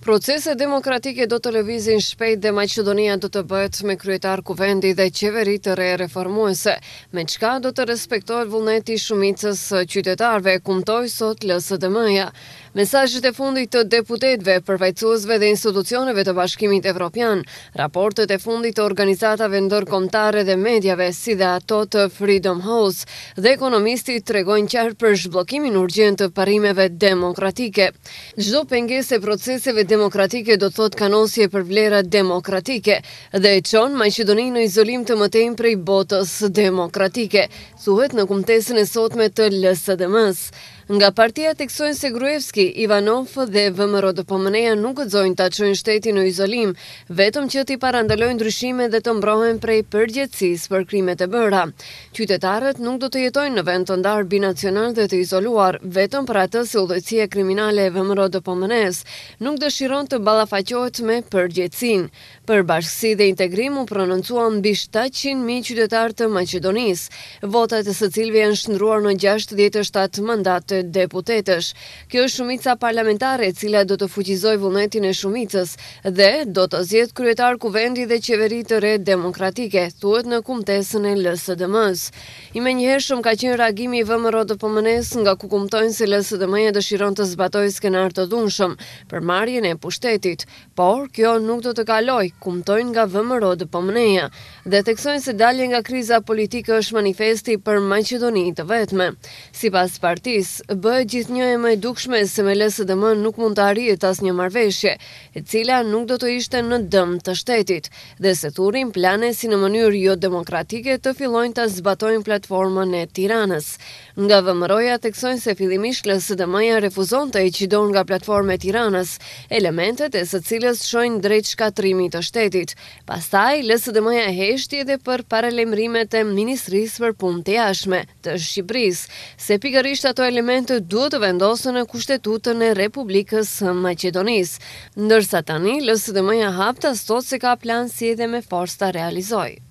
Procese demokratike do të lëvizin shpejt dhe Maqedonia do të bëhet me kryetar kuvendi dhe qeveri të re reformuese, me çka do të respektohet vullneti i shumicës së qytetarëve, kumtoi sot LSDM-ja. Mesazhet e fundit të deputetëve, përfaqësuesve dhe institucioneve të Bashkimit Evropian, raportet e fundit të organizatave ndërkombëtare dhe mediave, si dhe ato të Freedom House dhe ekonomistit tregojnë qartë për zhbllokimin urgjent të parimeve demokratike. Çdo pengesë e proceseve demokratike do të thotë kanosje për vlera demokratike dhe e çon Maqedoninë në izolim të mëtejmë prej botës demokratike, thuhet në kumtesën e sotme të LSDM-s. Nga partia teksojnë se Gruevski, Ivanov dhe VMRO-DPM-ja nuk gëzojnë ta çojnë shtetin në izolim, vetëm që t'i parandalojnë ndryshime dhe të mbrohen prej përgjegjësisë për krimet e bëra. Qytetarët nuk do të jetojnë në vend të ndarë binacional dhe të izoluar, vetëm për atë se udhëheqësia kriminale e VMRO-DPM-s nuk dëshiron të ballafaqohet me përgjegjësinë. Për bashkësi dhe integrim u prononcuan mbi 700.000 qytetarë të Maqedonisë, votat e së cilëve janë shndruar në 67 mandate deputetësh. Kjo është shumica parlamentare e cila do të fuqizojë vullnetin e shumicës dhe do të zgjedhë kryetar kuvendi dhe qeveri të re demokratike, thuhet në kumtesën e LSDM-s. I menjëhershëm ka qenë reagimi i VMRO-DPM-s, nga ku kumtojnë se LSDM-ja dëshiron të zbatojë skenar të dhunshëm për marrjen e pushtetit, por kjo nuk do të kalojë, kumtojnë nga VMRO-DPM-ja, dhe theksojnë se dalja nga kriza politike është manifesti për Maqedoni të vetme. Sipas partisë, bëhet gjithnjë e më e dukshme se me LSDM nuk mund të arrihet asnjë marrëveshje, e cila nuk do të ishte në dëm të shtetit, dhe se thurin plane si në mënyrë jo demokratike të fillojnë të zbatojnë platformën e Tiranës. Nga VMRO-ja theksojnë se fillimisht LSDM-ja refuzon të heqë dorë nga platforma e Tiranës, elementet e së cilës shojnë drejt shkatrimit të shtetit. Pastaj LSDM-ja heshti edhe për paralajmërimet e Ministrisë për Punë të Jashtme të Shqipërisë, se pikërisht ato elemente duhet të vendosen në Kushtetutën e Republikës së Maqedonisë, ndërsa tani LSDM-ja hapta sot se ka plan si edhe me forcë ta realizojë.